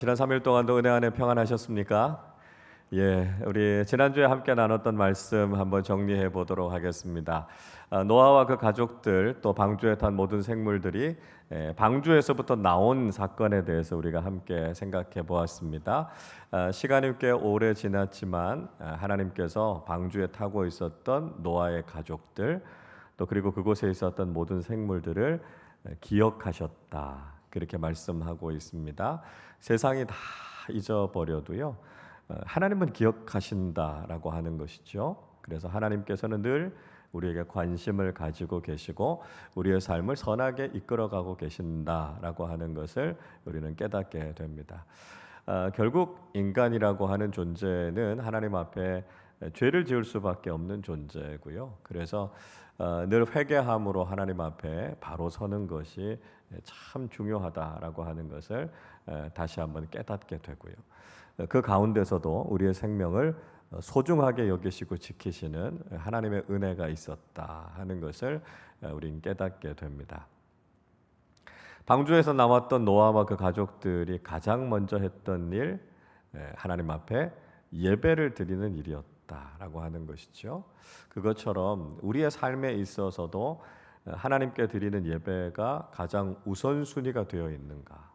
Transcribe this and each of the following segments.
지난 3일 동안도 은혜 안에 평안하셨습니까? 예, 우리 지난주에 함께 나눴던 말씀 한번 정리해 보도록 하겠습니다. 노아와 그 가족들 또 방주에 탄 모든 생물들이 방주에서부터 나온 사건에 대해서 우리가 함께 생각해 보았습니다. 시간이 꽤 오래 지났지만 하나님께서 방주에 타고 있었던 노아의 가족들 또 그리고 그곳에 있었던 모든 생물들을 기억하셨다. 그렇게 말씀하고 있습니다. 세상이 다 잊어버려도요. 하나님은 기억하신다라고 하는 것이죠. 그래서 하나님께서는 늘 우리에게 관심을 가지고 계시고 우리의 삶을 선하게 이끌어가고 계신다라고 하는 것을 우리는 깨닫게 됩니다. 결국 인간이라고 하는 존재는 하나님 앞에 죄를 지을 수밖에 없는 존재고요. 그래서 늘 회개함으로 하나님 앞에 바로 서는 것이 참 중요하다라고 하는 것을 다시 한번 깨닫게 되고요. 그 가운데서도 우리의 생명을 소중하게 여기시고 지키시는 하나님의 은혜가 있었다 하는 것을 우리는 깨닫게 됩니다. 방주에서 나왔던 노아와 그 가족들이 가장 먼저 했던 일, 하나님 앞에 예배를 드리는 일이었다라고 하는 것이죠. 그것처럼 우리의 삶에 있어서도 하나님께 드리는 예배가 가장 우선순위가 되어 있는가?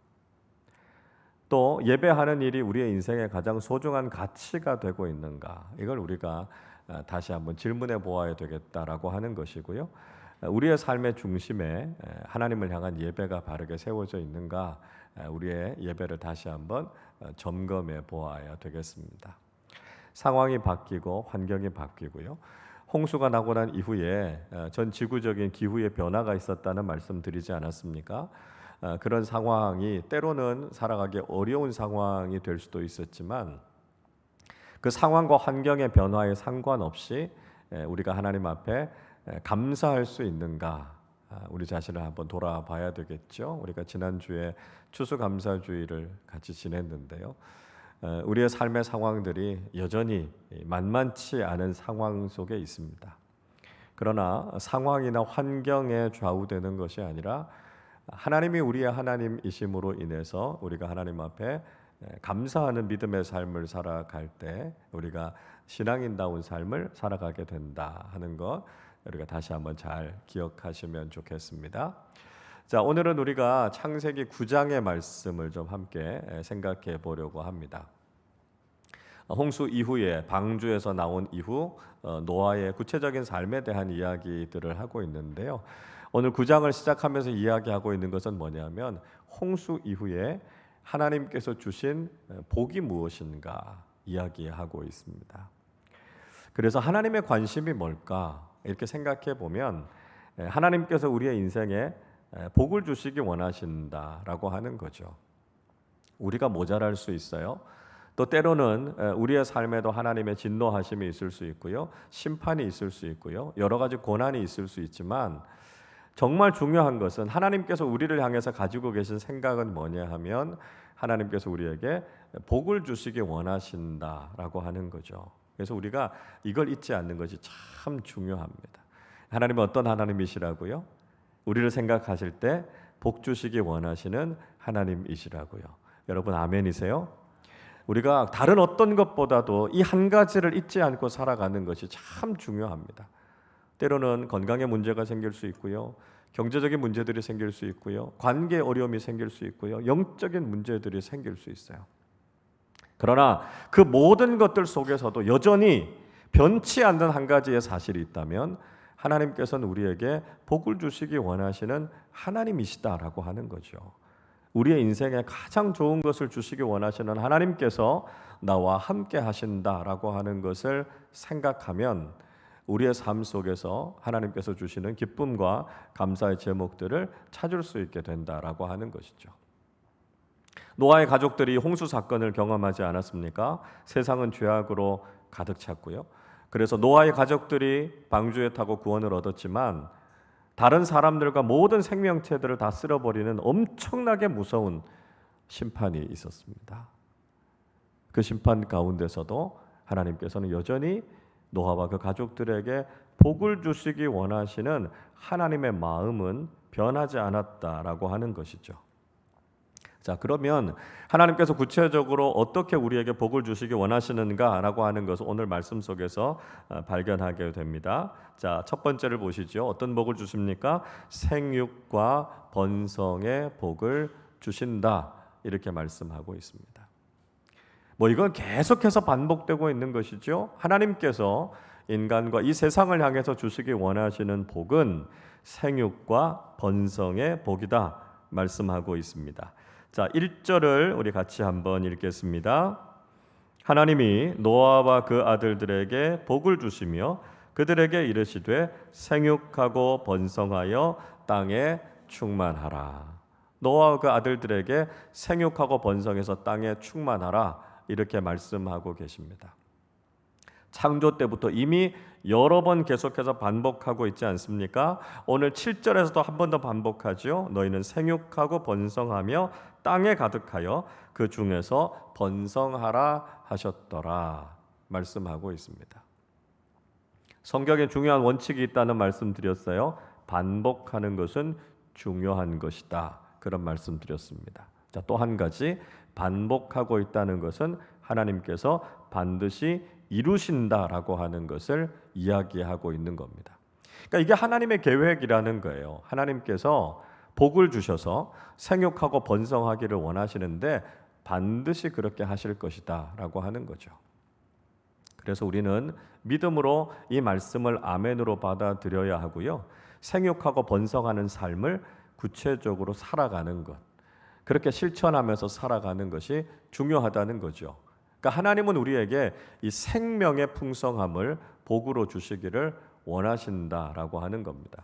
또 예배하는 일이 우리의 인생에 가장 소중한 가치가 되고 있는가? 이걸 우리가 다시 한번 질문해 보아야 되겠다라고 하는 것이고요. 우리의 삶의 중심에 하나님을 향한 예배가 바르게 세워져 있는가? 우리의 예배를 다시 한번 점검해 보아야 되겠습니다. 상황이 바뀌고 환경이 바뀌고요. 홍수가 나고 난 이후에 전 지구적인 기후의 변화가 있었다는 말씀 드리지 않았습니까? 그런 상황이 때로는 살아가기 어려운 상황이 될 수도 있었지만 그 상황과 환경의 변화에 상관없이 우리가 하나님 앞에 감사할 수 있는가? 우리 자신을 한번 돌아봐야 되겠죠. 우리가 지난주에 추수감사주의를 같이 지냈는데요. 우리의 삶의 상황들이 여전히 만만치 않은 상황 속에 있습니다. 그러나 상황이나 환경에 좌우되는 것이 아니라 하나님이 우리의 하나님이심으로 인해서 우리가 하나님 앞에 감사하는 믿음의 삶을 살아갈 때 우리가 신앙인다운 삶을 살아가게 된다 하는 것 우리가 다시 한번 잘 기억하시면 좋겠습니다. 자, 오늘은 우리가 창세기 9장의 말씀을 좀 함께 생각해 보려고 합니다. 홍수 이후에 방주에서 나온 이후 노아의 구체적인 삶에 대한 이야기들을 하고 있는데요. 오늘 9장을 시작하면서 이야기하고 있는 것은 뭐냐면 홍수 이후에 하나님께서 주신 복이 무엇인가 이야기하고 있습니다. 그래서 하나님의 관심이 뭘까 이렇게 생각해 보면 하나님께서 우리의 인생에 복을 주시기 원하신다라고 하는 거죠. 우리가 모자랄 수 있어요. 또 때로는 우리의 삶에도 하나님의 진노하심이 있을 수 있고요. 심판이 있을 수 있고요. 여러 가지 고난이 있을 수 있지만 정말 중요한 것은 하나님께서 우리를 향해서 가지고 계신 생각은 뭐냐 하면 하나님께서 우리에게 복을 주시기 원하신다라고 하는 거죠. 그래서 우리가 이걸 잊지 않는 것이 참 중요합니다. 하나님은 어떤 하나님이시라고요? 우리를 생각하실 때 복 주시기 원하시는 하나님이시라고요. 여러분 아멘이세요? 우리가 다른 어떤 것보다도 이 한 가지를 잊지 않고 살아가는 것이 참 중요합니다. 때로는 건강에 문제가 생길 수 있고요. 경제적인 문제들이 생길 수 있고요. 관계 어려움이 생길 수 있고요. 영적인 문제들이 생길 수 있어요. 그러나 그 모든 것들 속에서도 여전히 변치 않는 한 가지의 사실이 있다면 하나님께서는 우리에게 복을 주시기 원하시는 하나님이시다라고 하는 거죠. 우리의 인생에 가장 좋은 것을 주시기 원하시는 하나님께서 나와 함께 하신다라고 하는 것을 생각하면 우리의 삶 속에서 하나님께서 주시는 기쁨과 감사의 제목들을 찾을 수 있게 된다라고 하는 것이죠. 노아의 가족들이 홍수 사건을 경험하지 않았습니까? 세상은 죄악으로 가득 찼고요. 그래서 노아의 가족들이 방주에 타고 구원을 얻었지만 다른 사람들과 모든 생명체들을 다 쓸어버리는 엄청나게 무서운 심판이 있었습니다. 그 심판 가운데서도 하나님께서는 여전히 노아와 그 가족들에게 복을 주시기 원하시는 하나님의 마음은 변하지 않았다라고 하는 것이죠. 자, 그러면 하나님께서 구체적으로 어떻게 우리에게 복을 주시기 원하시는가라고 하는 것을 오늘 말씀 속에서 발견하게 됩니다. 자, 첫 번째를 보시죠. 어떤 복을 주십니까? 생육과 번성의 복을 주신다. 이렇게 말씀하고 있습니다. 뭐 이건 계속해서 반복되고 있는 것이죠. 하나님께서 인간과 이 세상을 향해서 주시기 원하시는 복은 생육과 번성의 복이다 말씀하고 있습니다. 자, 1절을 우리 같이 한번 읽겠습니다. 하나님이 노아와 그 아들들에게 복을 주시며 그들에게 이르시되 생육하고 번성하여 땅에 충만하라. 노아와 그 아들들에게 생육하고 번성해서 땅에 충만하라 이렇게 말씀하고 계십니다. 창조 때부터 이미 여러 번 계속해서 반복하고 있지 않습니까? 오늘 7절에서도 한 번 더 반복하죠. 너희는 생육하고 번성하며 땅에 가득하여 그 중에서 번성하라 하셨더라 말씀하고 있습니다. 성경에 중요한 원칙이 있다는 말씀 드렸어요. 반복하는 것은 중요한 것이다. 그런 말씀 드렸습니다. 자, 또 한 가지 반복하고 있다는 것은 하나님께서 반드시 이루신다라고 하는 것을 이야기하고 있는 겁니다. 그러니까 이게 하나님의 계획이라는 거예요. 하나님께서 복을 주셔서 생육하고 번성하기를 원하시는데 반드시 그렇게 하실 것이다라고 하는 거죠. 그래서 우리는 믿음으로 이 말씀을 아멘으로 받아들여야 하고요. 생육하고 번성하는 삶을 구체적으로 살아가는 것, 그렇게 실천하면서 살아가는 것이 중요하다는 거죠. 그러니까 하나님은 우리에게 이 생명의 풍성함을 복으로 주시기를 원하신다라고 하는 겁니다.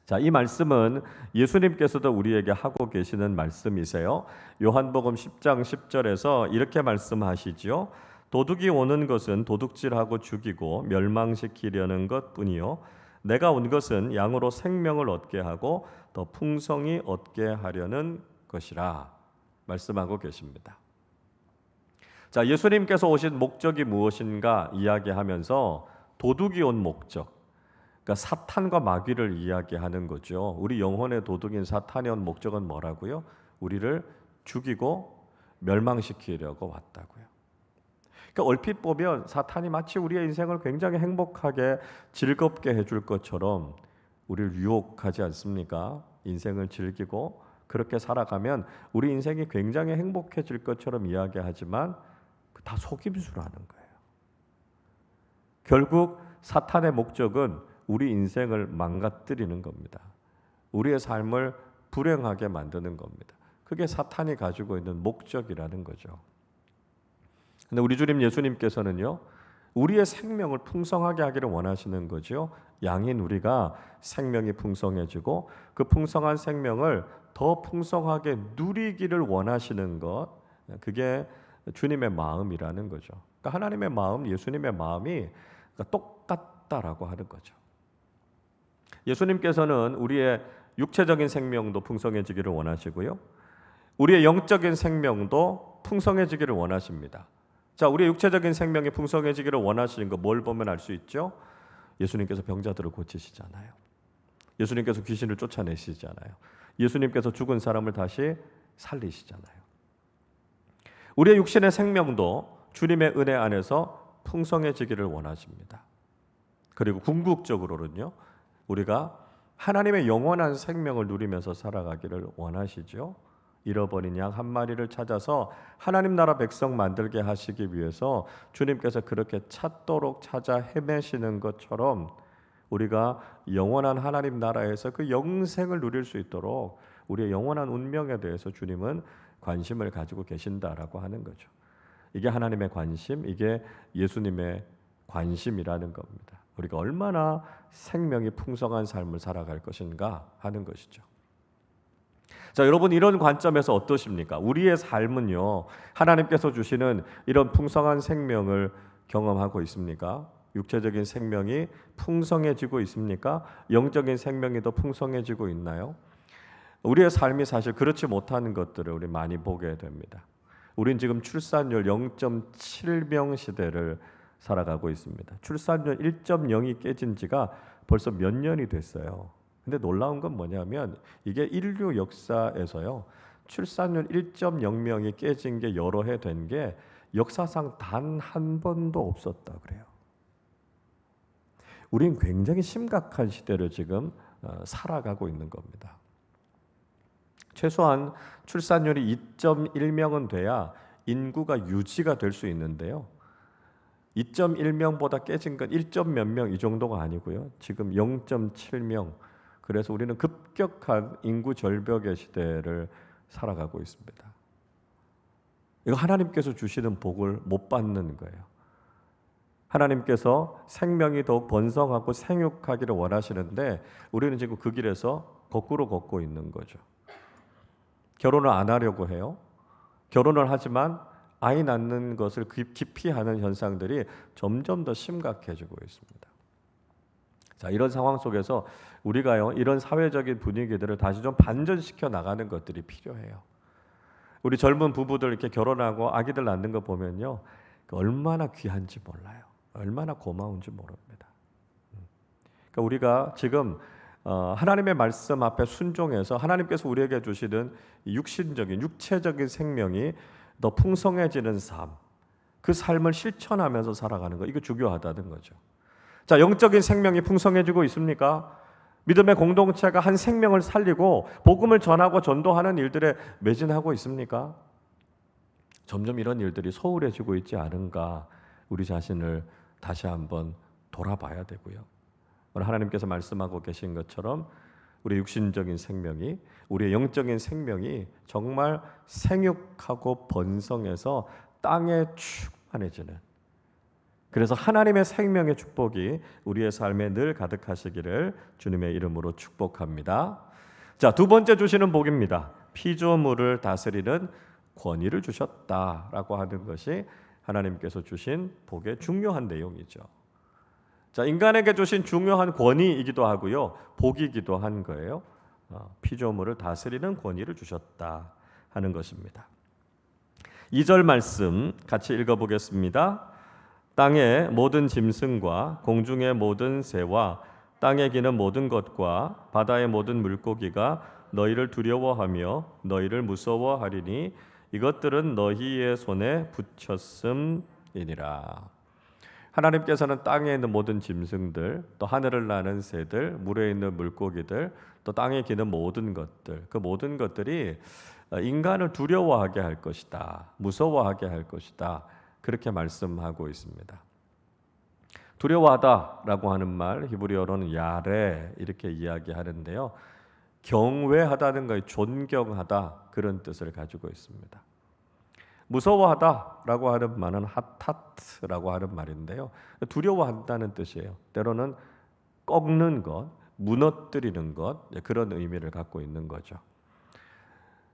자, 이 말씀은 예수님께서도 우리에게 하고 계시는 말씀이세요. 요한복음 10장 10절에서 이렇게 말씀하시지요. 도둑이 오는 것은 도둑질하고 죽이고 멸망시키려는 것뿐이요 내가 온 것은 양으로 생명을 얻게 하고 더 풍성히 얻게 하려는 것이라 말씀하고 계십니다. 자, 예수님께서 오신 목적이 무엇인가 이야기하면서 도둑이 온 목적, 그러니까 사탄과 마귀를 이야기하는 거죠. 우리 영혼의 도둑인 사탄이 온 목적은 뭐라고요? 우리를 죽이고 멸망시키려고 왔다고요. 그러니까 얼핏 보면 사탄이 마치 우리의 인생을 굉장히 행복하게 즐겁게 해줄 것처럼 우리를 유혹하지 않습니까? 인생을 즐기고 그렇게 살아가면 우리 인생이 굉장히 행복해질 것처럼 이야기하지만 다 속임수라는 거예요. 결국 사탄의 목적은 우리 인생을 망가뜨리는 겁니다. 우리의 삶을 불행하게 만드는 겁니다. 그게 사탄이 가지고 있는 목적이라는 거죠. 근데 우리 주님 예수님께서는요, 우리의 생명을 풍성하게 하기를 원하시는 거죠. 양인 우리가 생명이 풍성해지고 그 풍성한 생명을 더 풍성하게 누리기를 원하시는 것, 그게 주님의 마음이라는 거죠. 그러니까 하나님의 마음, 예수님의 마음이 똑같다라고 하는 거죠. 예수님께서는 우리의 육체적인 생명도 풍성해지기를 원하시고요, 우리의 영적인 생명도 풍성해지기를 원하십니다. 자, 우리의 육체적인 생명이 풍성해지기를 원하시는 거 뭘 보면 알 수 있죠? 예수님께서 병자들을 고치시잖아요. 예수님께서 귀신을 쫓아내시잖아요. 예수님께서 죽은 사람을 다시 살리시잖아요. 우리의 육신의 생명도 주님의 은혜 안에서 풍성해지기를 원하십니다. 그리고 궁극적으로는요, 우리가 하나님의 영원한 생명을 누리면서 살아가기를 원하시죠. 잃어버린 양 한 마리를 찾아서 하나님 나라 백성 만들게 하시기 위해서 주님께서 그렇게 찾도록 찾아 헤매시는 것처럼 우리가 영원한 하나님 나라에서 그 영생을 누릴 수 있도록 우리의 영원한 운명에 대해서 주님은 관심을 가지고 계신다라고 하는 거죠. 이게 하나님의 관심, 이게 예수님의 관심이라는 겁니다. 우리가 얼마나 생명이 풍성한 삶을 살아갈 것인가 하는 것이죠. 자, 여러분, 이런 관점에서 어떠십니까? 우리의 삶은요, 하나님께서 주시는 이런 풍성한 생명을 경험하고 있습니까? 육체적인 생명이 풍성해지고 있습니까? 영적인 생명이 더 풍성해지고 있나요? 우리의 삶이 사실 그렇지 못하는 것들을 우리 많이 보게 됩니다. 우린 지금 출산율 0.7명 시대를 살아가고 있습니다. 출산율 1.0이 깨진 지가 벌써 몇 년이 됐어요. 근데 놀라운 건 뭐냐면 이게 인류 역사에서요, 출산율 1.0명이 깨진 게 여러 해 된 게 역사상 단 한 번도 없었다 그래요. 우린 굉장히 심각한 시대를 지금 살아가고 있는 겁니다. 최소한 출산율이 2.1명은 돼야 인구가 유지가 될 수 있는데요. 2.1명보다 깨진 건 1. 몇 명 이 정도가 아니고요. 지금 0.7명. 그래서 우리는 급격한 인구 절벽의 시대를 살아가고 있습니다. 이거 하나님께서 주시는 복을 못 받는 거예요. 하나님께서 생명이 더욱 번성하고 생육하기를 원하시는데 우리는 지금 그 길에서 거꾸로 걷고 있는 거죠. 결혼을 안 하려고 해요. 결혼을 하지만 아이 낳는 것을 기피하는 현상들이 점점 더 심각해지고 있습니다. 자, 이런 상황 속에서 우리가요, 이런 사회적인 분위기들을 다시 좀 반전시켜 나가는 것들이 필요해요. 우리 젊은 부부들 이렇게 결혼하고 아기들 낳는 거 보면요, 얼마나 귀한지 몰라요. 얼마나 고마운지 모릅니다. 그러니까 우리가 지금 하나님의 말씀 앞에 순종해서 하나님께서 우리에게 주시는 육신적인, 육체적인 생명이 더 풍성해지는 삶, 그 삶을 실천하면서 살아가는 거, 이거 중요하다는 거죠. 자, 영적인 생명이 풍성해지고 있습니까? 믿음의 공동체가 한 생명을 살리고 복음을 전하고 전도하는 일들에 매진하고 있습니까? 점점 이런 일들이 소홀해지고 있지 않은가, 우리 자신을 다시 한번 돌아봐야 되고요. 오늘 하나님께서 말씀하고 계신 것처럼 우리 육신적인 생명이, 우리의 영적인 생명이 정말 생육하고 번성해서 땅에 충만해지는, 그래서 하나님의 생명의 축복이 우리의 삶에 늘 가득하시기를 주님의 이름으로 축복합니다. 자, 두 번째 주시는 복입니다. 피조물을 다스리는 권위를 주셨다라고 하는 것이 하나님께서 주신 복의 중요한 내용이죠. 자, 인간에게 주신 중요한 권위이기도 하고요, 복이기도 한 거예요. 피조물을 다스리는 권위를 주셨다 하는 것입니다. 2절 말씀 같이 읽어보겠습니다. 땅의 모든 짐승과 공중의 모든 새와 땅에 기는 모든 것과 바다의 모든 물고기가 너희를 두려워하며 너희를 무서워하리니 이것들은 너희의 손에 붙였음이니라. 하나님께서는 땅에 있는 모든 짐승들, 또 하늘을 나는 새들, 물에 있는 물고기들, 또 땅에 기는 모든 것들, 그 모든 것들이 인간을 두려워하게 할 것이다, 무서워하게 할 것이다, 그렇게 말씀하고 있습니다. 두려워하다라고 하는 말, 히브리어로는 야레 이렇게 이야기하는데요, 경외하다는 것이 존경하다, 그런 뜻을 가지고 있습니다. 무서워하다라고 하는 말은 하타트라고 하는 말인데요, 두려워한다는 뜻이에요. 때로는 꺾는 것, 무너뜨리는 것, 그런 의미를 갖고 있는 거죠.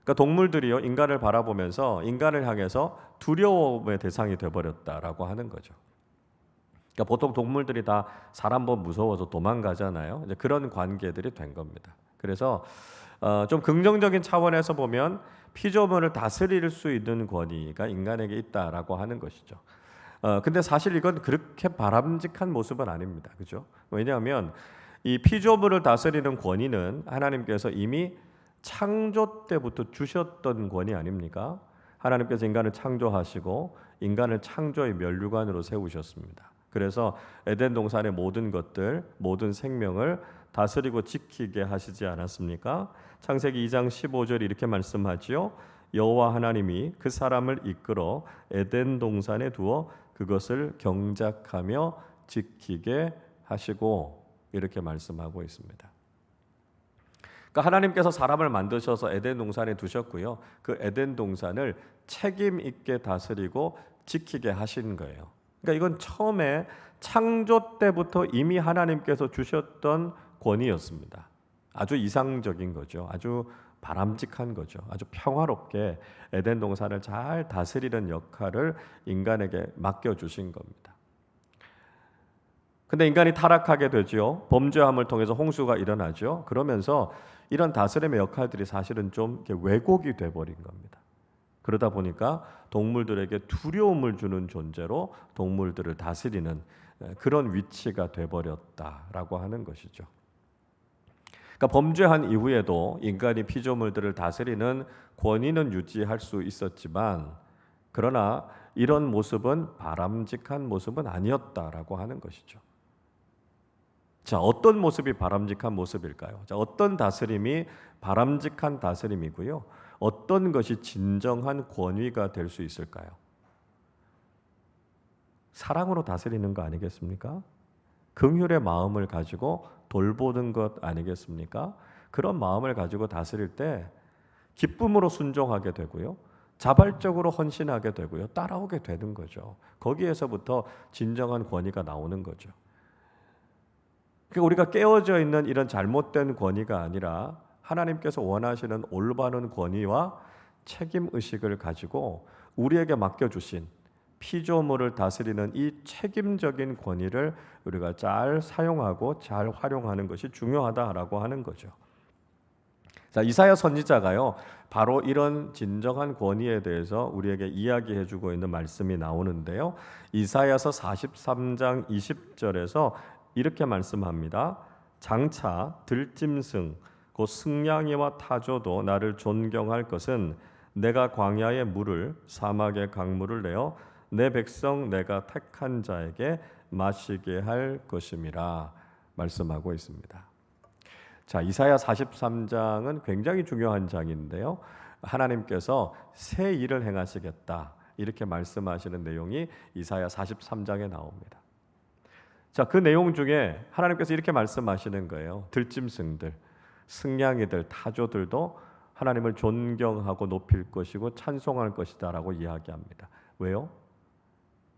그러니까 동물들이요, 인간을 바라보면서 인간을 향해서 두려움의 대상이 되어버렸다라고 하는 거죠. 그러니까 보통 동물들이 다 사람 보면 무서워서 도망가잖아요. 이제 그런 관계들이 된 겁니다. 그래서 좀 긍정적인 차원에서 보면 피조물을 다스릴 수 있는 권위가 인간에게 있다라고 하는 것이죠. 근데 사실 이건 그렇게 바람직한 모습은 아닙니다. 그죠? 왜냐하면 이 피조물을 다스리는 권위는 하나님께서 이미 창조 때부터 주셨던 권위 아닙니까? 하나님께서 인간을 창조하시고 인간을 창조의 면류관으로 세우셨습니다. 그래서 에덴 동산의 모든 것들, 모든 생명을 다스리고 지키게 하시지 않았습니까? 창세기 2장 15절 이렇게 말씀하지요. 여호와 하나님이 그 사람을 이끌어 에덴 동산에 두어 그것을 경작하며 지키게 하시고, 이렇게 말씀하고 있습니다. 그러니까 하나님께서 사람을 만드셔서 에덴 동산에 두셨고요, 그 에덴 동산을 책임 있게 다스리고 지키게 하신 거예요. 그러니까 이건 처음에 창조 때부터 이미 하나님께서 주셨던 권위였습니다. 아주 이상적인 거죠. 아주 바람직한 거죠. 아주 평화롭게 에덴 동산을 잘 다스리는 역할을 인간에게 맡겨주신 겁니다. 근데 인간이 타락하게 되죠. 범죄함을 통해서 홍수가 일어나죠. 그러면서 이런 다스림의 역할들이 사실은 좀 이렇게 왜곡이 돼버린 겁니다. 그러다 보니까 동물들에게 두려움을 주는 존재로 동물들을 다스리는 그런 위치가 돼버렸다라고 하는 것이죠. 그러니까 범죄한 이후에도 인간이 피조물들을 다스리는 권위는 유지할 수 있었지만, 그러나 이런 모습은 바람직한 모습은 아니었다라고 하는 것이죠. 자, 어떤 모습이 바람직한 모습일까요? 자, 어떤 다스림이 바람직한 다스림이고요, 어떤 것이 진정한 권위가 될 수 있을까요? 사랑으로 다스리는 거 아니겠습니까? 긍휼의 마음을 가지고 돌보는 것 아니겠습니까? 그런 마음을 가지고 다스릴 때 기쁨으로 순종하게 되고요, 자발적으로 헌신하게 되고요, 따라오게 되는 거죠. 거기에서부터 진정한 권위가 나오는 거죠. 그러니까 우리가 깨어져 있는 이런 잘못된 권위가 아니라 하나님께서 원하시는 올바른 권위와 책임 의식을 가지고 우리에게 맡겨주신 피조물을 다스리는 이 책임적인 권위를 우리가 잘 사용하고 잘 활용하는 것이 중요하다라고 하는 거죠. 자, 이사야 선지자가요, 바로 이런 진정한 권위에 대해서 우리에게 이야기해 주고 있는 말씀이 나오는데요, 이사야서 43장 20절에서 이렇게 말씀합니다. 장차 들짐승 곧 승냥이와 타조도 나를 존경할 것은 내가 광야의 물을 사막의 강물을 내어 내 백성 내가 택한 자에게 마시게 할 것임이라 말씀하고 있습니다. 자, 이사야 43장은 굉장히 중요한 장인데요, 하나님께서 새 일을 행하시겠다 이렇게 말씀하시는 내용이 이사야 43장에 나옵니다. 자, 그 내용 중에 하나님께서 이렇게 말씀하시는 거예요. 들짐승들, 승냥이들, 타조들도 하나님을 존경하고 높일 것이고 찬송할 것이다라고 이야기합니다. 왜요?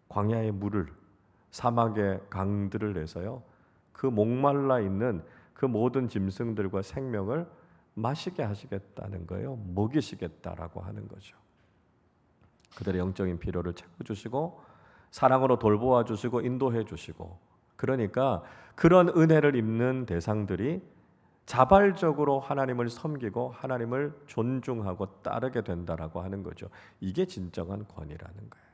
광야의 물을, 사막의 강들을 내서요, 그 목말라 있는 그 모든 짐승들과 생명을 마시게 하시겠다는 거예요. 먹이시겠다라고 하는 거죠. 그들의 영적인 필요를 채워주시고 사랑으로 돌보아 주시고 인도해 주시고, 그러니까 그런 은혜를 입는 대상들이 자발적으로 하나님을 섬기고 하나님을 존중하고 따르게 된다라고 하는 거죠. 이게 진정한 권위라는 거예요.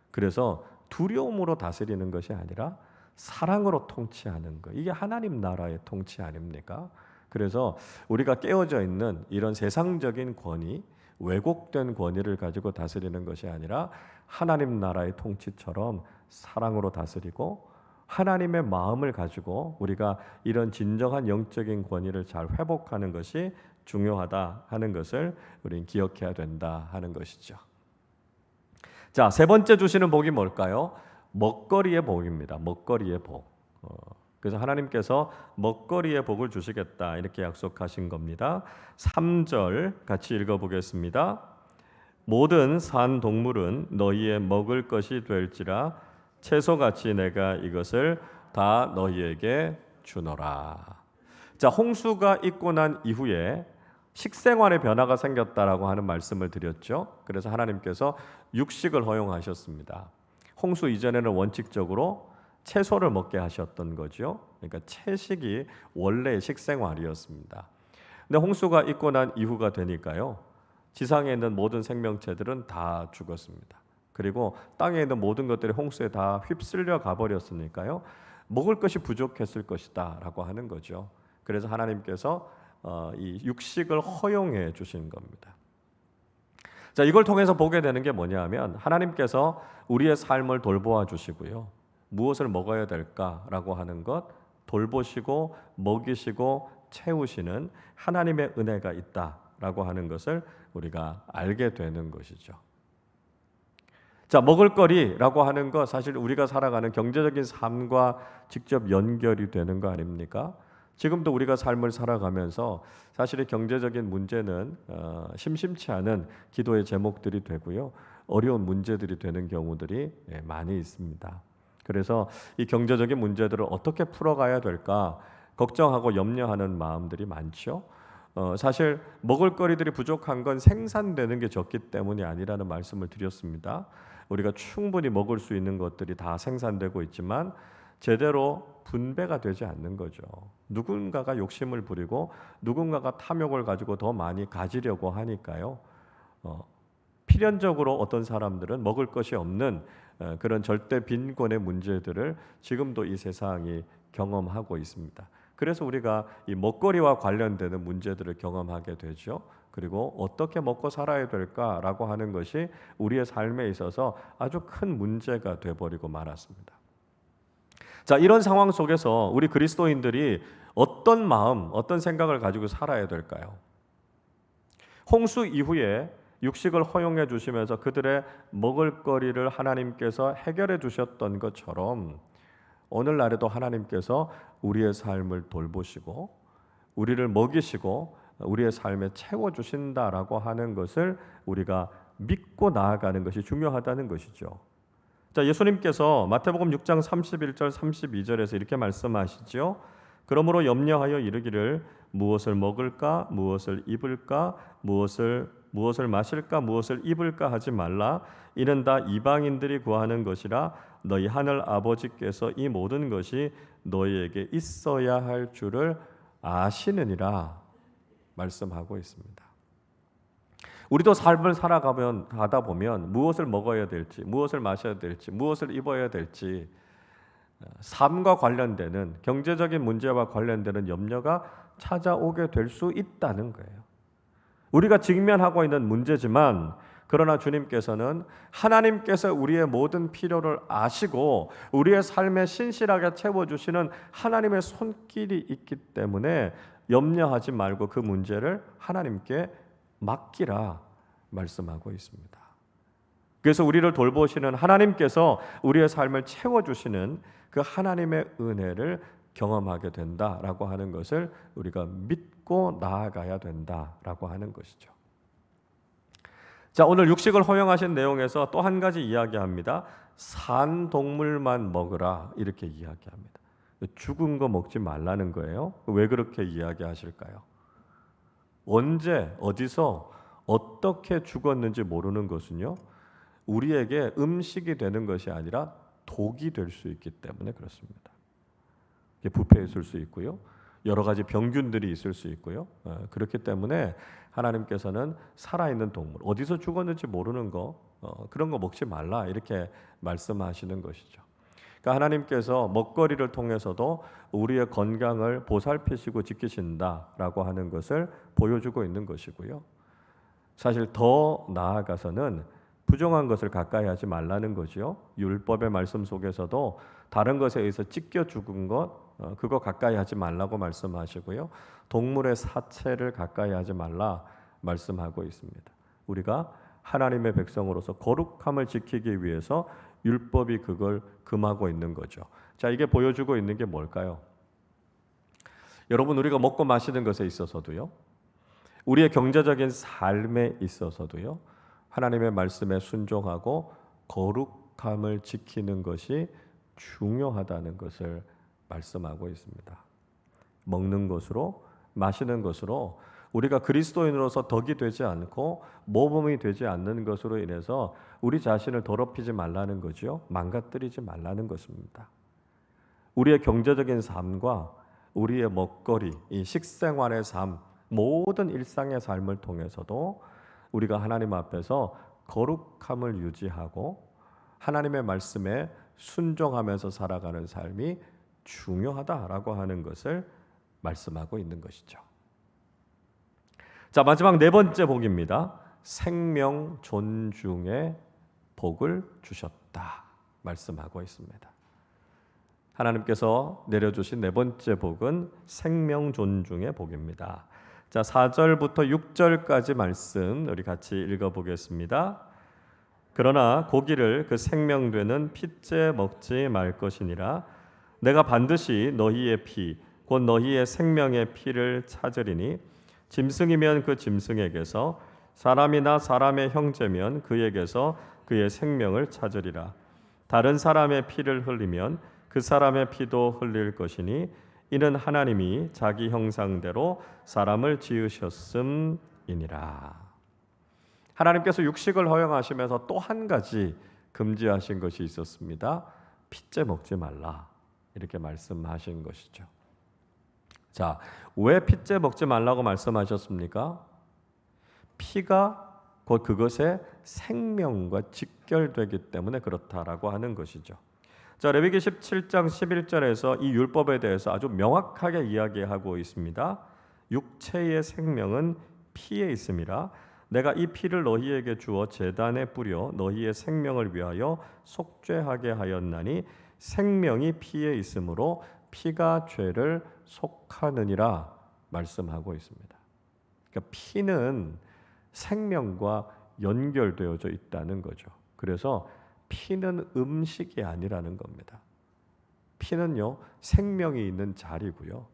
그래서 두려움으로 다스리는 것이 아니라 사랑으로 통치하는 것, 이게 하나님 나라의 통치 아닙니까? 그래서 우리가 깨어져 있는 이런 세상적인 권위, 왜곡된 권위를 가지고 다스리는 것이 아니라 하나님 나라의 통치처럼 사랑으로 다스리고 하나님의 마음을 가지고 우리가 이런 진정한 영적인 권위를 잘 회복하는 것이 중요하다 하는 것을 우리는 기억해야 된다 하는 것이죠. 자, 세 번째 주시는 복이 뭘까요? 먹거리의 복입니다. 먹거리의 복. 그래서 하나님께서 먹거리의 복을 주시겠다 이렇게 약속하신 겁니다. 3절 같이 읽어보겠습니다. 모든 산 동물은 너희의 먹을 것이 될지라 채소같이 내가 이것을 다 너희에게 주노라. 자, 홍수가 있고 난 이후에 식생활의 변화가 생겼다라고 하는 말씀을 드렸죠. 그래서 하나님께서 육식을 허용하셨습니다. 홍수 이전에는 원칙적으로 채소를 먹게 하셨던 거죠. 그러니까 채식이 원래의 식생활이었습니다. 근데 홍수가 있고 난 이후가 되니까요, 지상에 있는 모든 생명체들은 다 죽었습니다. 그리고 땅에 있는 모든 것들이 홍수에 다 휩쓸려 가버렸으니까요, 먹을 것이 부족했을 것이다 라고 하는 거죠. 그래서 하나님께서 이 육식을 허용해 주신 겁니다. 자, 이걸 통해서 보게 되는 게 뭐냐면 하나님께서 우리의 삶을 돌보아 주시고요, 무엇을 먹어야 될까라고 하는 것 돌보시고 먹이시고 채우시는 하나님의 은혜가 있다라고 하는 것을 우리가 알게 되는 것이죠. 자, 먹을거리라고 하는 것, 사실 우리가 살아가는 경제적인 삶과 직접 연결이 되는 거 아닙니까? 지금도 우리가 삶을 살아가면서 사실 경제적인 문제는 심심치 않은 기도의 제목들이 되고요, 어려운 문제들이 되는 경우들이 많이 있습니다. 그래서 이 경제적인 문제들을 어떻게 풀어가야 될까 걱정하고 염려하는 마음들이 많죠. 사실 먹을거리들이 부족한 건 생산되는 게 적기 때문이 아니라는 말씀을 드렸습니다. 우리가 충분히 먹을 수 있는 것들이 다 생산되고 있지만 제대로 분배가 되지 않는 거죠. 누군가가 욕심을 부리고 누군가가 탐욕을 가지고 더 많이 가지려고 하니까요, 필연적으로 어떤 사람들은 먹을 것이 없는 그런 절대 빈곤의 문제들을 지금도 이 세상이 경험하고 있습니다. 그래서 우리가 이 먹거리와 관련되는 문제들을 경험하게 되죠. 그리고 어떻게 먹고 살아야 될까라고 하는 것이 우리의 삶에 있어서 아주 큰 문제가 돼버리고 말았습니다. 자, 이런 상황 속에서 우리 그리스도인들이 어떤 마음, 어떤 생각을 가지고 살아야 될까요? 홍수 이후에 육식을 허용해 주시면서 그들의 먹을거리를 하나님께서 해결해 주셨던 것처럼 오늘날에도 하나님께서 우리의 삶을 돌보시고 우리를 먹이시고 우리의 삶에 채워주신다라고 하는 것을 우리가 믿고 나아가는 것이 중요하다는 것이죠. 자, 예수님께서 마태복음 6장 31절 32절에서 이렇게 말씀하시죠. 그러므로 염려하여 이르기를 무엇을 먹을까 무엇을 입을까 무엇을 마실까 무엇을 입을까 하지 말라. 이는 다 이방인들이 구하는 것이라 너희 하늘 아버지께서 이 모든 것이 너희에게 있어야 할 줄을 아시느니라 말씀하고 있습니다. 우리도 삶을 살아가다 보면 무엇을 먹어야 될지, 무엇을 마셔야 될지, 무엇을 입어야 될지 삶과 관련되는 경제적인 문제와 관련되는 염려가 찾아오게 될 수 있다는 거예요. 우리가 직면하고 있는 문제지만 그러나 주님께서는 하나님께서 우리의 모든 필요를 아시고 우리의 삶에 신실하게 채워주시는 하나님의 손길이 있기 때문에 염려하지 말고 그 문제를 하나님께 맡기라 말씀하고 있습니다. 그래서 우리를 돌보시는 하나님께서 우리의 삶을 채워주시는 그 하나님의 은혜를 경험하게 된다라고 하는 것을 우리가 믿고 나아가야 된다라고 하는 것이죠. 자, 오늘 육식을 허용하신 내용에서 또 한 가지 이야기합니다. 산 동물만 먹으라 이렇게 이야기합니다. 죽은 거 먹지 말라는 거예요. 왜 그렇게 이야기하실까요? 언제 어디서 어떻게 죽었는지 모르는 것은요, 우리에게 음식이 되는 것이 아니라 독이 될 수 있기 때문에 그렇습니다. 부패 있을 수 있고요, 여러 가지 병균들이 있을 수 있고요. 그렇기 때문에 하나님께서는 살아있는 동물, 어디서 죽었는지 모르는 거, 그런 거 먹지 말라 이렇게 말씀하시는 것이죠. 그러니까 하나님께서 먹거리를 통해서도 우리의 건강을 보살피시고 지키신다라고 하는 것을 보여주고 있는 것이고요. 사실 더 나아가서는 부정한 것을 가까이 하지 말라는 거죠. 율법의 말씀 속에서도 다른 것에 의해서 찢겨 죽은 것, 그거 가까이 하지 말라고 말씀하시고요. 동물의 사체를 가까이 하지 말라 말씀하고 있습니다. 우리가 하나님의 백성으로서 거룩함을 지키기 위해서 율법이 그걸 금하고 있는 거죠. 자, 이게 보여주고 있는 게 뭘까요? 여러분, 우리가 먹고 마시는 것에 있어서도요, 우리의 경제적인 삶에 있어서도요, 하나님의 말씀에 순종하고 거룩함을 지키는 것이 중요하다는 것을 말씀하고 있습니다. 먹는 것으로, 마시는 것으로 우리가 그리스도인으로서 덕이 되지 않고 모범이 되지 않는 것으로 인해서 우리 자신을 더럽히지 말라는 거죠. 망가뜨리지 말라는 것입니다. 우리의 경제적인 삶과 우리의 먹거리, 이 식생활의 삶, 모든 일상의 삶을 통해서도 우리가 하나님 앞에서 거룩함을 유지하고 하나님의 말씀에 순종하면서 살아가는 삶이 중요하다라고 하는 것을 말씀하고 있는 것이죠. 자, 마지막 네 번째 복입니다. 생명 존중의 복을 주셨다 말씀하고 있습니다. 하나님께서 내려주신 네 번째 복은 생명 존중의 복입니다. 자, 4절부터 6절까지 말씀 우리 같이 읽어보겠습니다. 그러나 고기를 그 생명되는 핏째 먹지 말 것이니라. 내가 반드시 너희의 피 곧 너희의 생명의 피를 찾으리니 짐승이면 그 짐승에게서 사람이나 사람의 형제면 그에게서 그의 생명을 찾으리라. 다른 사람의 피를 흘리면 그 사람의 피도 흘릴 것이니 이는 하나님이 자기 형상대로 사람을 지으셨음이니라. 하나님께서 육식을 허용하시면서 또 한 가지 금지하신 것이 있었습니다. 핏째 먹지 말라 이렇게 말씀하신 것이죠. 자, 왜 핏째 먹지 말라고 말씀하셨습니까? 피가 곧 그것의 생명과 직결되기 때문에 그렇다라고 하는 것이죠. 자, 레위기 17장 11절에서 이 율법에 대해서 아주 명확하게 이야기하고 있습니다. 육체의 생명은 피에 있음이라. 내가 이 피를 너희에게 주어 제단에 뿌려 너희의 생명을 위하여 속죄하게 하였나니 생명이 피에 있으므로 피가 죄를 속하느니라 말씀하고 있습니다. 그러니까 피는 생명과 연결되어져 있다는 거죠. 그래서 피는 음식이 아니라는 겁니다. 피는요, 생명이 있는 자리고요.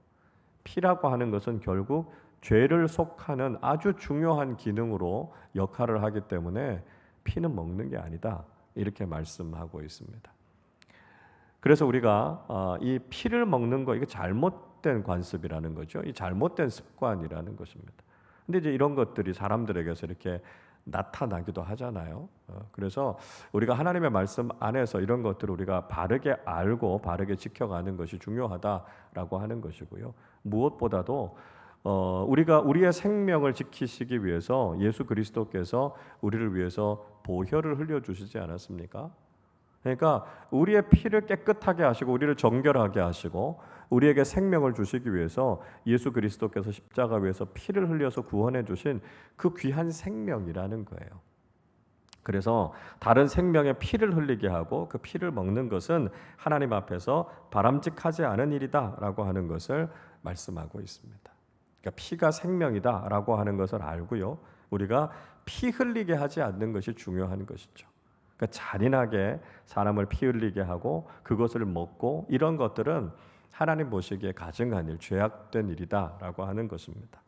피라고 하는 것은 결국 죄를 속하는 아주 중요한 기능으로 역할을 하기 때문에 피는 먹는 게 아니다. 이렇게 말씀하고 있습니다. 그래서 우리가 이 피를 먹는 거, 이거 잘못된 관습이라는 거죠. 이 잘못된 습관이라는 것입니다. 근데 이제 이런 것들이 사람들에게서 이렇게 나타나기도 하잖아요. 그래서 우리가 하나님의 말씀 안에서 이런 것들을 우리가 바르게 알고 바르게 지켜가는 것이 중요하다라고 하는 것이고요. 무엇보다도 우리가 우리의 생명을 지키시기 위해서 예수 그리스도께서 우리를 위해서 보혈을 흘려 주시지 않았습니까? 그러니까 우리의 피를 깨끗하게 하시고 우리를 정결하게 하시고 우리에게 생명을 주시기 위해서 예수 그리스도께서 십자가 위에서 피를 흘려서 구원해 주신 그 귀한 생명이라는 거예요. 그래서 다른 생명의 피를 흘리게 하고 그 피를 먹는 것은 하나님 앞에서 바람직하지 않은 일이다라고 하는 것을 말씀하고 있습니다. 그러니까 피가 생명이다라고 하는 것을 알고요. 우리가 피 흘리게 하지 않는 것이 중요한 것이죠. 그러니까 잔인하게 사람을 피 흘리게 하고 그것을 먹고 이런 것들은 하나님 보시기에 가증한 일, 죄악된 일이다라고 하는 것입니다.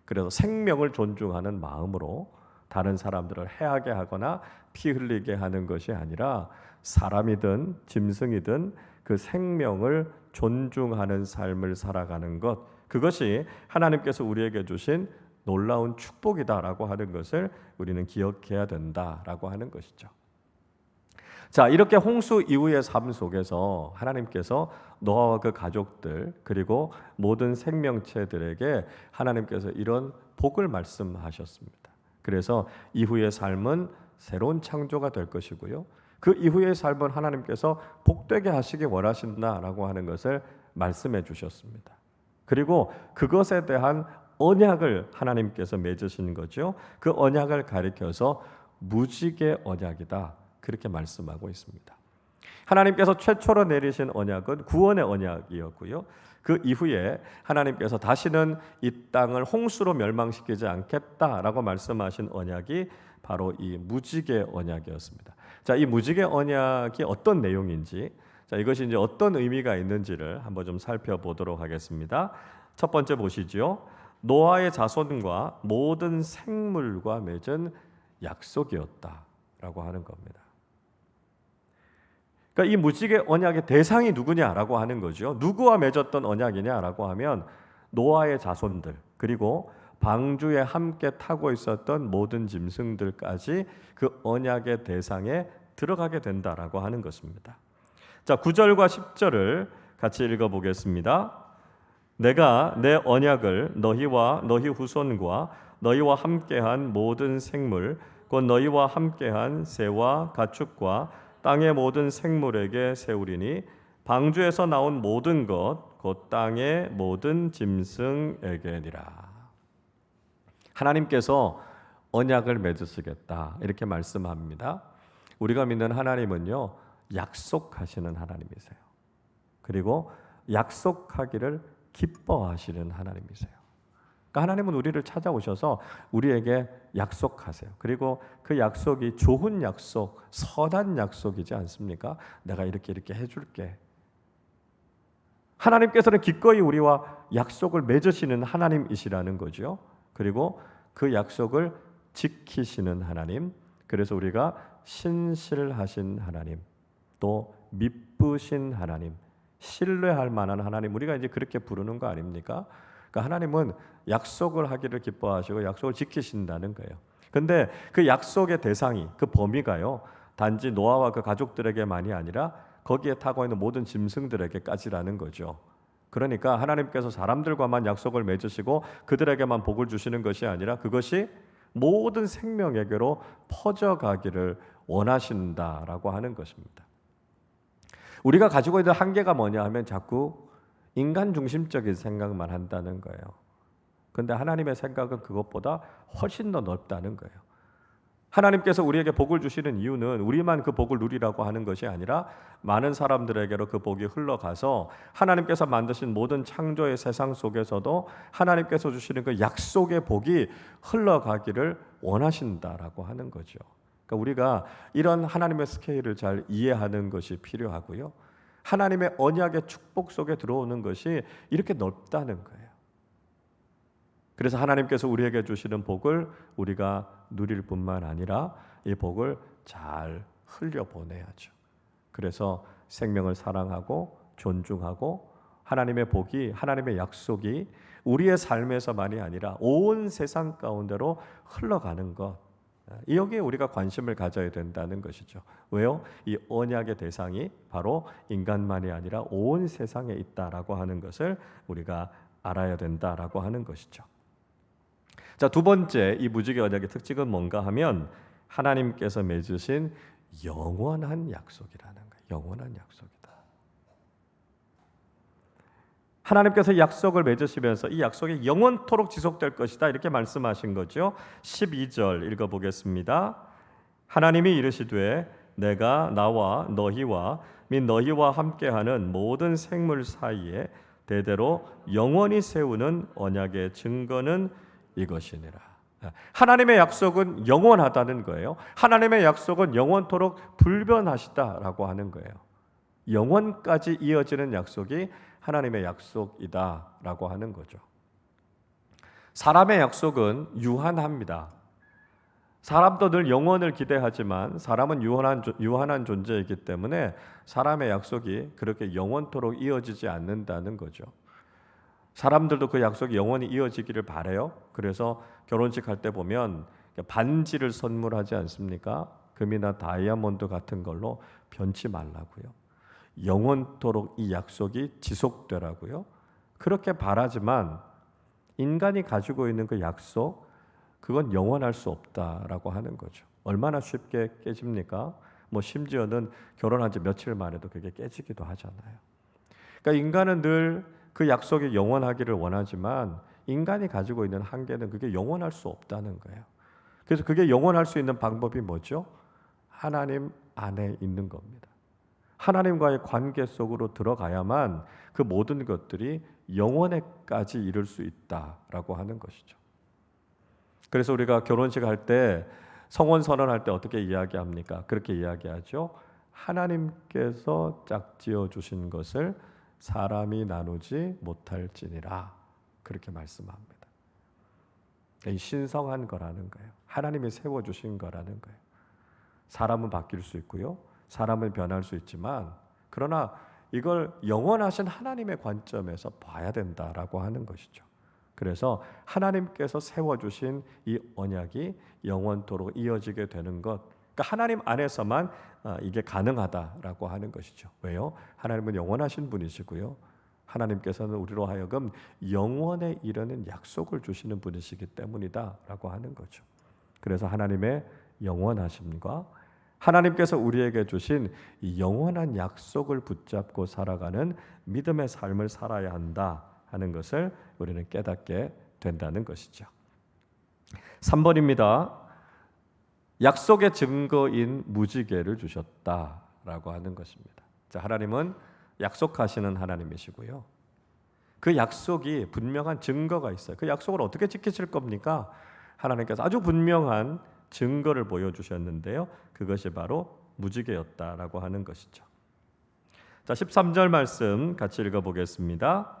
그래서 생명을 존중하는 마음으로 다른 사람들을 해하게 하거나 피 흘리게 하는 것이 아니라 사람이든 짐승이든 그 생명을 존중하는 삶을 살아가는 것, 그것이 하나님께서 우리에게 주신 놀라운 축복이다라고 하는 것을 우리는 기억해야 된다라고 하는 것이죠. 자, 이렇게 홍수 이후의 삶 속에서 하나님께서 노아와 그 가족들 그리고 모든 생명체들에게 하나님께서 이런 복을 말씀하셨습니다. 그래서 이후의 삶은 새로운 창조가 될 것이고요. 그 이후의 삶은 하나님께서 복되게 하시기 원하신다라고 하는 것을 말씀해 주셨습니다. 그리고 그것에 대한 언약을 하나님께서 맺으신 거죠. 그 언약을 가리켜서 무지개 언약이다. 그렇게 말씀하고 있습니다. 하나님께서 최초로 내리신 언약은 구원의 언약이었고요. 그 이후에 하나님께서 다시는 이 땅을 홍수로 멸망시키지 않겠다라고 말씀하신 언약이 바로 이 무지개 언약이었습니다. 자, 이 무지개 언약이 어떤 내용인지, 자, 이것이 이제 어떤 의미가 있는지를 한번 좀 살펴보도록 하겠습니다. 첫 번째 보시죠. 노아의 자손과 모든 생물과 맺은 약속이었다라고 하는 겁니다. 그러니까 이 무지개 언약의 대상이 누구냐라고 하는 거죠. 누구와 맺었던 언약이냐라고 하면 노아의 자손들 그리고 방주에 함께 타고 있었던 모든 짐승들까지 그 언약의 대상에 들어가게 된다라고 하는 것입니다. 자, 9절과 10절을 같이 읽어보겠습니다. 내가 내 언약을 너희와 너희 후손과 너희와 함께한 모든 생물 곧 너희와 함께한 새와 가축과 땅의 모든 생물에게 세우리니 방주에서 나온 모든 것 곧 땅의 모든 짐승에게니라. 하나님께서 언약을 맺으시겠다 이렇게 말씀합니다. 우리가 믿는 하나님은요, 약속하시는 하나님이세요. 그리고 약속하기를 기뻐하시는 하나님이세요. 그러니까 하나님은 우리를 찾아오셔서 우리에게 약속하세요. 그리고 그 약속이 좋은 약속, 선한 약속이지 않습니까? 내가 이렇게 해줄게. 하나님께서는 기꺼이 우리와 약속을 맺으시는 하나님이시라는 거죠. 그리고 그 약속을 지키시는 하나님, 그래서 우리가 신실하신 하나님, 또 미쁘신 하나님, 신뢰할 만한 하나님, 우리가 이제 그렇게 부르는 거 아닙니까? 그러니까 하나님은 약속을 하기를 기뻐하시고 약속을 지키신다는 거예요. 근데 그 약속의 대상이, 그 범위가요, 단지 노아와 그 가족들에게만이 아니라 거기에 타고 있는 모든 짐승들에게까지라는 거죠. 그러니까 하나님께서 사람들과만 약속을 맺으시고 그들에게만 복을 주시는 것이 아니라 그것이 모든 생명에게로 퍼져가기를 원하신다라고 하는 것입니다. 우리가 가지고 있는 한계가 뭐냐 하면 자꾸 인간 중심적인 생각만 한다는 거예요. 그런데 하나님의 생각은 그것보다 훨씬 더 넓다는 거예요. 하나님께서 우리에게 복을 주시는 이유는 우리만 그 복을 누리라고 하는 것이 아니라 많은 사람들에게로 그 복이 흘러가서 하나님께서 만드신 모든 창조의 세상 속에서도 하나님께서 주시는 그 약속의 복이 흘러가기를 원하신다라고 하는 거죠. 그러니까 우리가 이런 하나님의 스케일을 잘 이해하는 것이 필요하고요. 하나님의 언약의 축복 속에 들어오는 것이 이렇게 넓다는 거예요. 그래서 하나님께서 우리에게 주시는 복을 우리가 누릴 뿐만 아니라 이 복을 잘 흘려보내야죠. 그래서 생명을 사랑하고 존중하고 하나님의 복이, 하나님의 약속이 우리의 삶에서만이 아니라 온 세상 가운데로 흘러가는 것, 여기에 우리가 관심을 가져야 된다는 것이죠. 왜요? 이 언약의 대상이 바로 인간만이 아니라 온 세상에 있다라고 하는 것을 우리가 알아야 된다라고 하는 것이죠. 자, 두 번째 이 무지개 언약의 특징은 뭔가 하면 하나님께서 맺으신 영원한 약속이라는 거예요. 영원한 약속이다. 하나님께서 약속을 맺으시면서 이 약속이 영원토록 지속될 것이다 이렇게 말씀하신 거죠. 12절 읽어보겠습니다. 하나님이 이르시되 내가 나와 너희와 및 너희와 함께하는 모든 생물 사이에 대대로 영원히 세우는 언약의 증거는 이것이니라. 하나님의 약속은 영원하다는 거예요. 하나님의 약속은 영원토록 불변하시다라고 하는 거예요. 영원까지 이어지는 약속이 하나님의 약속이다라고 하는 거죠. 사람의 약속은 유한합니다. 사람도 늘 영원을 기대하지만 사람은 유한한 존재이기 때문에 사람의 약속이 그렇게 영원토록 이어지지 않는다는 거죠. 사람들도 그 약속이 영원히 이어지기를 바라요. 그래서 결혼식 할 때 보면 반지를 선물하지 않습니까? 금이나 다이아몬드 같은 걸로 변치 말라고요. 영원토록 이 약속이 지속되라고요. 그렇게 바라지만 인간이 가지고 있는 그 약속, 그건 영원할 수 없다라고 하는 거죠. 얼마나 쉽게 깨집니까? 심지어는 결혼한 지 며칠 만에도 그게 깨지기도 하잖아요. 그러니까 인간은 늘 그 약속이 영원하기를 원하지만 인간이 가지고 있는 한계는 그게 영원할 수 없다는 거예요. 그래서 그게 영원할 수 있는 방법이 뭐죠? 하나님 안에 있는 겁니다. 하나님과의 관계 속으로 들어가야만 그 모든 것들이 영원에까지 이룰 수 있다라고 하는 것이죠. 그래서 우리가 결혼식 할 때 성혼 선언할 때 어떻게 이야기합니까? 그렇게 이야기하죠. 하나님께서 짝지어 주신 것을 사람이 나누지 못할지니라 그렇게 말씀합니다. 이 신성한 거라는 거예요. 하나님이 세워주신 거라는 거예요. 사람은 바뀔 수 있고요. 사람은 변할 수 있지만 그러나 이걸 영원하신 하나님의 관점에서 봐야 된다라고 하는 것이죠. 그래서 하나님께서 세워주신 이 언약이 영원토록 이어지게 되는 것, 그러니까 하나님 안에서만 이게 가능하다라고 하는 것이죠. 왜요? 하나님은 영원하신 분이시고요. 하나님께서는 우리로 하여금 영원에 이르는 약속을 주시는 분이시기 때문이다라고 하는 거죠. 그래서 하나님의 영원하심과 하나님께서 우리에게 주신 이 영원한 약속을 붙잡고 살아가는 믿음의 삶을 살아야 한다 하는 것을 우리는 깨닫게 된다는 것이죠. 3번입니다. 약속의 증거인 무지개를 주셨다라고 하는 것입니다. 자, 하나님은 약속하시는 하나님이시고요. 그 약속이 분명한 증거가 있어요. 그 약속을 어떻게 지키실 겁니까? 하나님께서 아주 분명한 증거를 보여주셨는데요. 그것이 바로 무지개였다라고 하는 것이죠. 자, 13절 말씀 같이 읽어보겠습니다.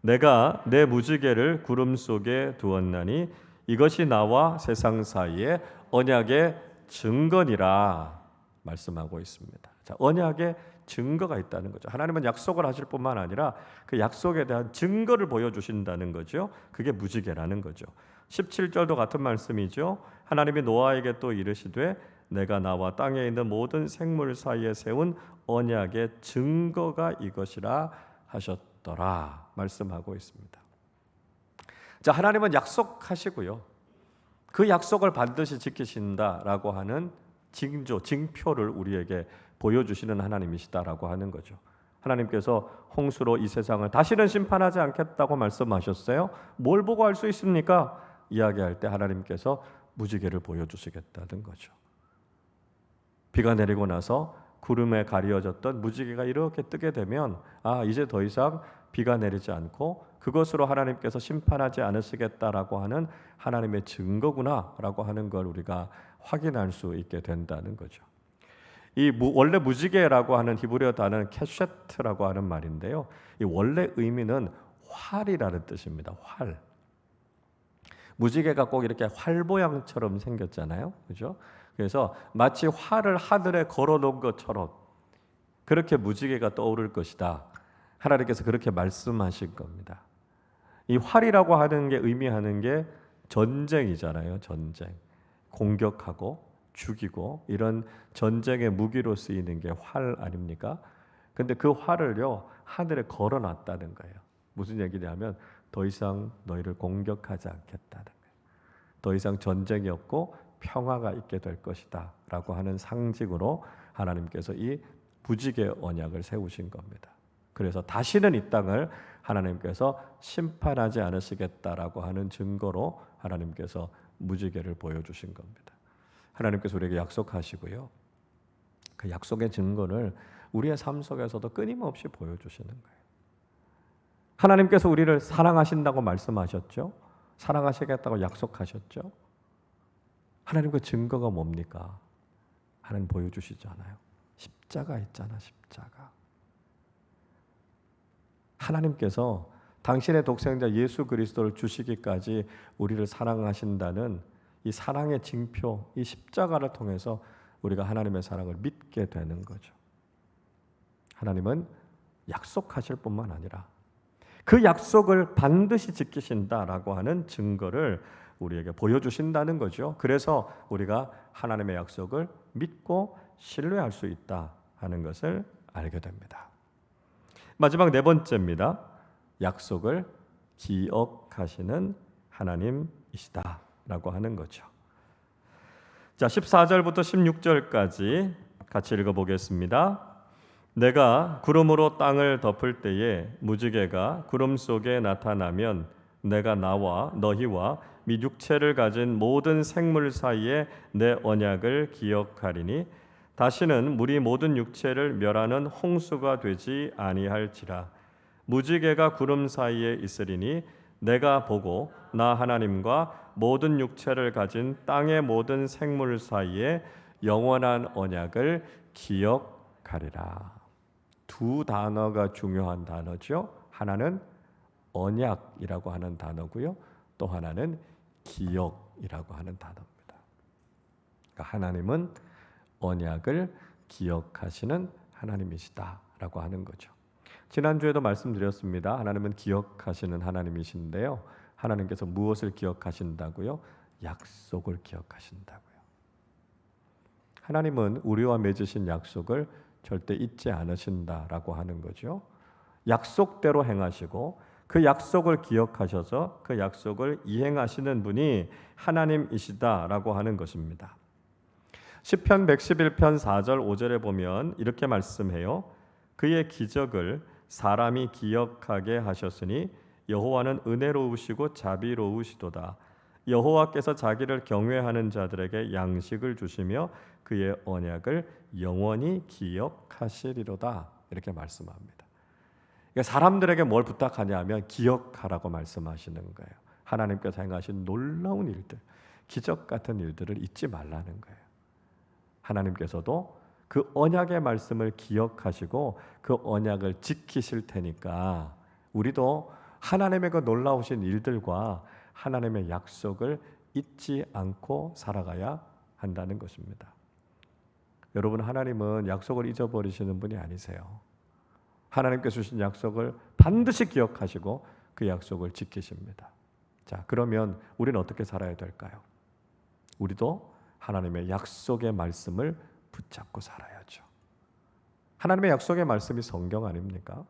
내가 내 무지개를 구름 속에 두었나니 이것이 나와 세상 사이에 언약의 증거니라 말씀하고 있습니다. 자, 언약의 증거가 있다는 거죠. 하나님은 약속을 하실 뿐만 아니라 그 약속에 대한 증거를 보여주신다는 거죠. 그게 무지개라는 거죠. 17절도 같은 말씀이죠. 하나님이 노아에게 또 이르시되 내가 나와 땅에 있는 모든 생물 사이에 세운 언약의 증거가 이것이라 하셨더라 말씀하고 있습니다. 자, 하나님은 약속하시고요. 그 약속을 반드시 지키신다라고 하는 징조, 징표를 우리에게 보여주시는 하나님이시다라고 하는 거죠. 하나님께서 홍수로 이 세상을 다시는 심판하지 않겠다고 말씀하셨어요. 뭘 보고 알 수 있습니까? 이야기할 때 하나님께서 무지개를 보여주시겠다는 거죠. 비가 내리고 나서 구름에 가려졌던 무지개가 이렇게 뜨게 되면 이제 더 이상 비가 내리지 않고 그것으로 하나님께서 심판하지 않으시겠다라고 하는 하나님의 증거구나라고 하는 걸 우리가 확인할 수 있게 된다는 거죠. 원래 무지개라고 하는 히브리어 단어는 캐셰트라고 하는 말인데요. 이 원래 의미는 활이라는 뜻입니다. 활. 무지개가 꼭 이렇게 활 모양처럼 생겼잖아요. 그죠? 그래서 마치 활을 하늘에 걸어 놓은 것처럼 그렇게 무지개가 떠오를 것이다. 하나님께서 그렇게 말씀하신 겁니다. 이 활이라고 하는 게 의미하는 게 전쟁이잖아요. 전쟁. 공격하고 죽이고 이런 전쟁의 무기로 쓰이는 게 활 아닙니까? 근데 그 활을요 하늘에 걸어 놨다는 거예요. 무슨 얘기냐면 더 이상 너희를 공격하지 않겠다는 거예요. 더 이상 전쟁이 없고 평화가 있게 될 것이다 라고 하는 상징으로 하나님께서 이 무지개 언약을 세우신 겁니다. 그래서 다시는 이 땅을 하나님께서 심판하지 않으시겠다라고 하는 증거로 하나님께서 무지개를 보여주신 겁니다. 하나님께서 우리에게 약속하시고요. 그 약속의 증거를 우리의 삶 속에서도 끊임없이 보여주시는 거예요. 하나님께서 우리를 사랑하신다고 말씀하셨죠. 사랑하시겠다고 약속하셨죠. 하나님 그 증거가 뭡니까? 하나님 보여주시잖아요. 십자가 있잖아, 십자가. 하나님께서 당신의 독생자 예수 그리스도를 주시기까지 우리를 사랑하신다는 이 사랑의 징표, 이 십자가를 통해서 우리가 하나님의 사랑을 믿게 되는 거죠. 하나님은 약속하실 뿐만 아니라 그 약속을 반드시 지키신다라고 하는 증거를 우리에게 보여주신다는 거죠. 그래서 우리가 하나님의 약속을 믿고 신뢰할 수 있다 하는 것을 알게 됩니다. 마지막 네 번째입니다. 약속을 기억하시는 하나님이시다라고 하는 거죠. 자, 14절부터 16절까지 같이 읽어보겠습니다. 내가 구름으로 땅을 덮을 때에 무지개가 구름 속에 나타나면 내가 나와 너희와 및 육체를 가진 모든 생물 사이에 내 언약을 기억하리니 다시는 물이 모든 육체를 멸하는 홍수가 되지 아니할지라. 무지개가 구름 사이에 있으리니 내가 보고 나 하나님과 모든 육체를 가진 땅의 모든 생물 사이에 영원한 언약을 기억하리라. 두 단어가 중요한 단어죠. 하나는 언약이라고 하는 단어고요. 또 하나는 기억이라고 하는 단어입니다. 그러니까 하나님은 언약을 기억하시는 하나님이시다라고 하는 거죠. 지난주에도 말씀드렸습니다. 하나님은 기억하시는 하나님이신데요. 하나님께서 무엇을 기억하신다고요? 약속을 기억하신다고요. 하나님은 우리와 맺으신 약속을 절대 잊지 않으신다라고 하는 거죠. 약속대로 행하시고 그 약속을 기억하셔서 그 약속을 이행하시는 분이 하나님이시다라고 하는 것입니다. 시편 111편 4절 5절에 보면 이렇게 말씀해요. 그의 기적을 사람이 기억하게 하셨으니 여호와는 은혜로우시고 자비로우시도다. 여호와께서 자기를 경외하는 자들에게 양식을 주시며 그의 언약을 영원히 기억하시리로다. 이렇게 말씀합니다. 그러니까 사람들에게 뭘 부탁하냐면 기억하라고 말씀하시는 거예요. 하나님께서 행하신 놀라운 일들, 기적 같은 일들을 잊지 말라는 거예요. 하나님께서도 그 언약의 말씀을 기억하시고 그 언약을 지키실 테니까 우리도 하나님의 그 놀라우신 일들과 하나님의 약속을 잊지 않고 살아가야 한다는 것입니다. 여러분, 하나님은 약속을 잊어버리시는 분이 아니세요. 하나님께서 주신 약속을 반드시 기억하시고 그 약속을 지키십니다. 자, 그러면 우리는 어떻게 살아야 될까요? 우리도 하나님의 약속의 말씀을 붙잡고 살아야죠. 하나님의 약속의 말씀이 성경 아닙니까?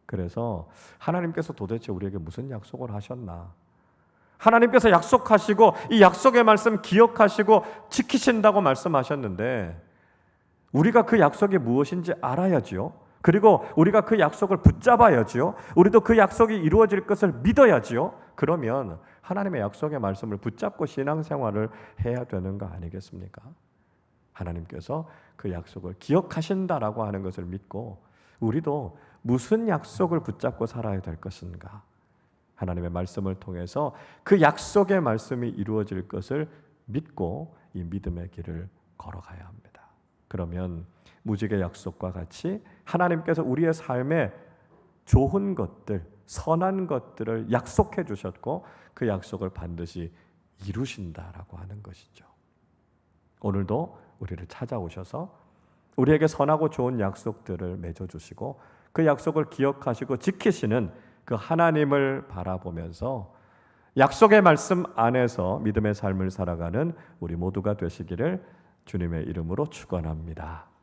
그래서 하나님께서 도대체 우리에게 무슨 약속을 하셨나? 하나님께서 약속하시고 이 약속의 말씀 기억하시고 지키신다고 말씀하셨는데 우리가 그 약속이 무엇인지 알아야지요. 그리고 우리가 그 약속을 붙잡아야지요. 우리도 그 약속이 이루어질 것을 믿어야지요. 그러면 하나님의 약속의 말씀을 붙잡고 신앙생활을 해야 되는 거 아니겠습니까? 하나님께서 그 약속을 기억하신다라고 하는 것을 믿고 우리도 무슨 약속을 붙잡고 살아야 될 것인가? 하나님의 말씀을 통해서 그 약속의 말씀이 이루어질 것을 믿고 이 믿음의 길을 걸어가야 합니다. 그러면 무지개 약속과 같이 하나님께서 우리의 삶에 좋은 것들, 선한 것들을 약속해 주셨고 그 약속을 반드시 이루신다라고 하는 것이죠. 오늘도 우리를 찾아오셔서 우리에게 선하고 좋은 약속들을 맺어주시고 그 약속을 기억하시고 지키시는 그 하나님을 바라보면서 약속의 말씀 안에서 믿음의 삶을 살아가는 우리 모두가 되시기를 주님의 이름으로 축원합니다.